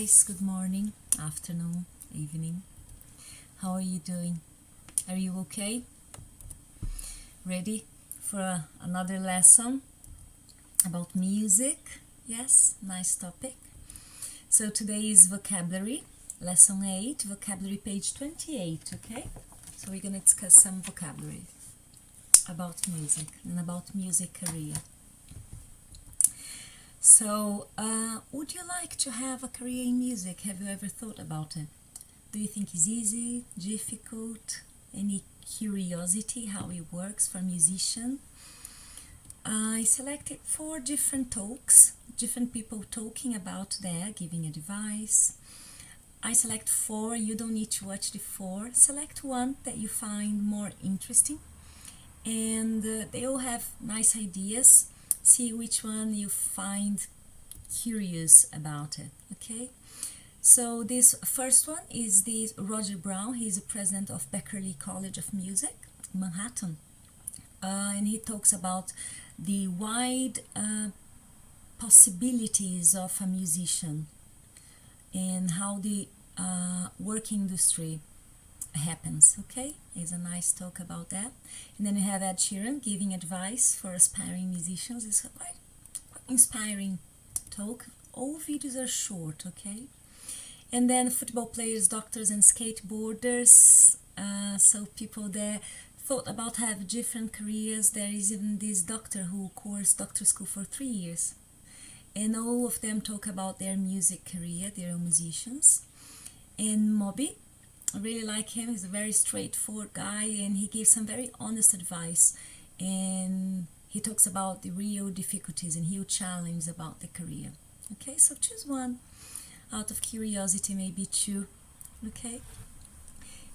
guys, good morning, afternoon, evening. How are you doing? Are you okay? Ready for another lesson about music? Yes, nice topic. So today is vocabulary, lesson 8, vocabulary page 28, okay? So we're gonna discuss some vocabulary about music and about music career. So, would you like to have a career in music? Have you ever thought about it? Do you think it's easy, difficult? Any curiosity how it works for a musician? I selected 4 different talks, different people talking about there, giving advice. I select 4, you don't need to watch the 4. Select one that you find more interesting. And they all have nice ideas. See which one you find curious about it, okay? So this first one is this Roger Brown. He's the president of Berklee College of Music, Manhattan. And he talks about the wide possibilities of a musician and how the work industry happens, okay? It's a nice talk about that. And then we have Ed Sheeran giving advice for aspiring musicians. It's a quite inspiring talk. All videos are short, okay? And then football players, doctors and skateboarders. So people there thought about have different careers. There is even this doctor who course doctor school for 3 years. And all of them talk about their music career, their own musicians. And Moby, I really like him. He's a very straightforward guy and he gives some very honest advice, and he talks about the real difficulties and real challenges about the career. Okay, so choose one out of curiosity, maybe 2. Okay,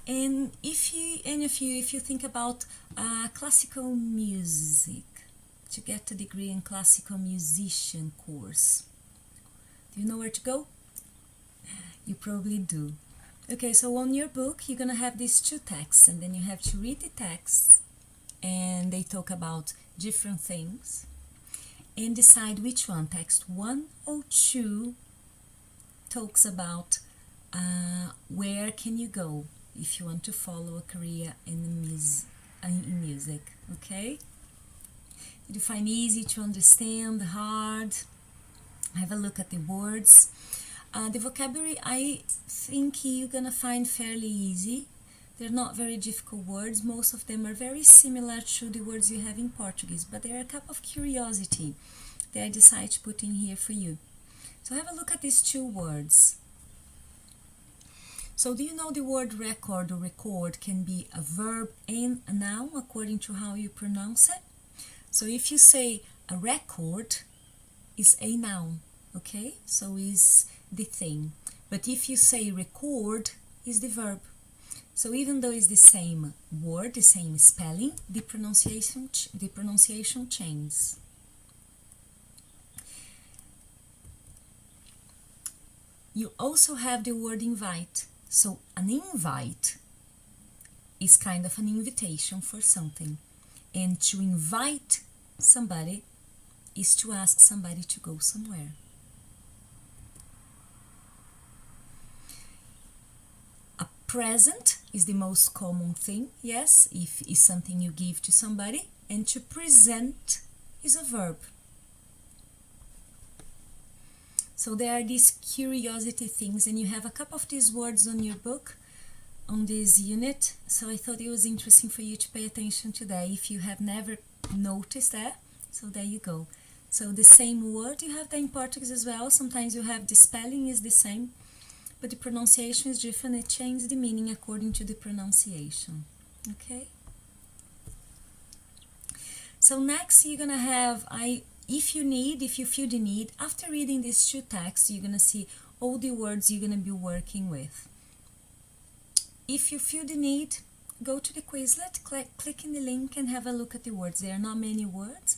and if you think about classical music, to get a degree in classical musician course, do you know where to go? You probably do. Okay, so on your book, you're gonna have these 2 texts, and then you have to read the texts, and they talk about different things, and decide which one, text 1 or 2, talks about where can you go if you want to follow a career in music, okay? Did you find easy to understand, hard? Have a look at the words. The vocabulary, I think you're gonna find fairly easy. They're not very difficult words. Most of them are very similar to the words you have in Portuguese, but there are a couple of curiosity that I decided to put in here for you. So have a look at these 2 words. So do you know the word record or record can be a verb and a noun according to how you pronounce it? So if you say a record, is a noun, okay? So is the thing. But if you say record, is the verb. So even though it's the same word, the same spelling, the pronunciation changes. You also have the word invite. So an invite is kind of an invitation for something. And to invite somebody is to ask somebody to go somewhere. A present is the most common thing, yes, if it's something you give to somebody, and to present is a verb. So there are these curiosity things, and you have a couple of these words on your book, on this unit, so I thought it was interesting for you to pay attention to that if you have never noticed that. So there you go. So the same word, you have that in Portuguese as well. Sometimes you have the spelling is the same, but the pronunciation is different. It changes the meaning according to the pronunciation. Okay? So next you're gonna have, if you feel the need, after reading these 2 texts, you're gonna see all the words you're gonna be working with. If you feel the need, go to the Quizlet, click in the link and have a look at the words. There are not many words,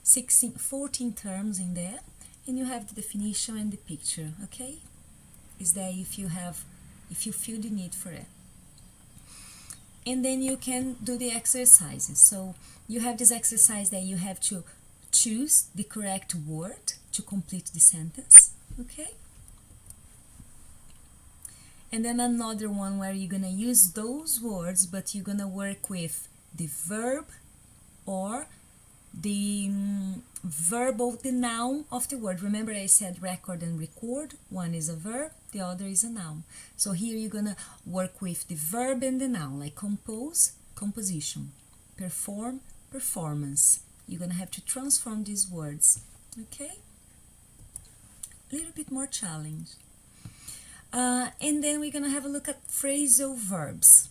14 terms in there, and you have the definition and the picture, okay? Is there if you feel the need for it. And then you can do the exercises. So you have this exercise that you have to choose the correct word to complete the sentence, okay? and then another one where you're gonna use those words, but you're gonna work with the verb or the the noun of the word. Remember I said record and record. One is a verb, the other is a noun. So here you're gonna work with the verb and the noun, like compose, composition, perform, performance. You're gonna have to transform these words, okay? A little bit more challenge. And then we're gonna have a look at phrasal verbs.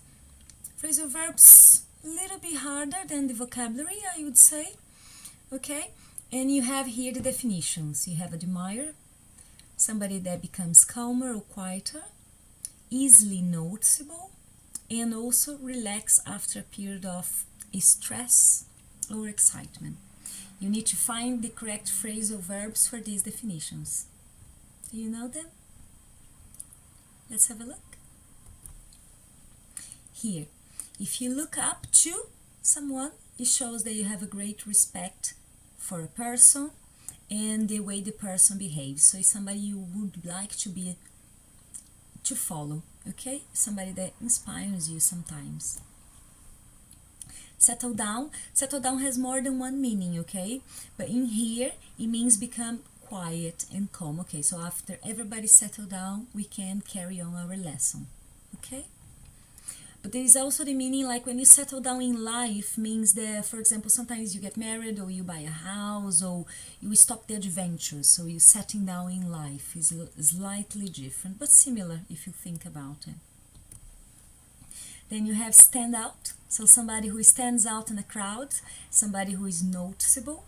Phrasal verbs, a little bit harder than the vocabulary, I would say. Okay, and you have here the definitions. You have admire, somebody that becomes calmer or quieter, easily noticeable, and also relax after a period of stress or excitement. You need to find the correct phrasal verbs for these definitions. Do you know them? Let's have a look. Here, if you look up to someone, it shows that you have a great respect for a person and the way the person behaves. So it's somebody you would like to follow, okay? Somebody that inspires you sometimes. Settle down. Settle down has more than one meaning, okay? But in here, it means become quiet and calm, okay? So after everybody settle down, we can carry on our lesson, okay? But there is also the meaning like when you settle down in life means that, for example, sometimes you get married or you buy a house or you stop the adventure. So you're settling down in life is slightly different, but similar if you think about it. Then you have stand out. So somebody who stands out in a crowd, somebody who is noticeable.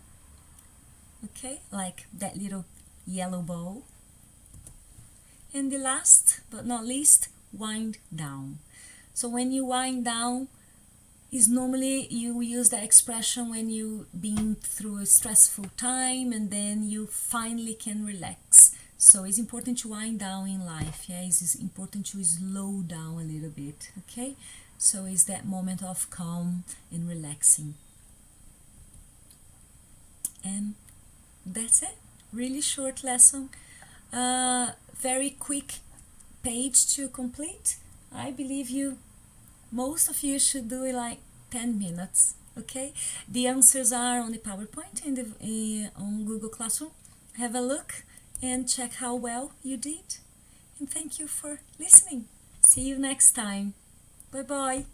Okay, like that little yellow ball. And the last but not least, wind down. So when you wind down, is normally you use that expression when you been through a stressful time and then you finally can relax. So it's important to wind down in life. Yeah, it's important to slow down a little bit. Okay, so it's that moment of calm and relaxing. And that's it. Really short lesson. Very quick page to complete. I believe most of you should do it like 10 minutes, okay? The answers are on the PowerPoint and on Google Classroom. Have a look and check how well you did. And thank you for listening. See you next time. Bye-bye.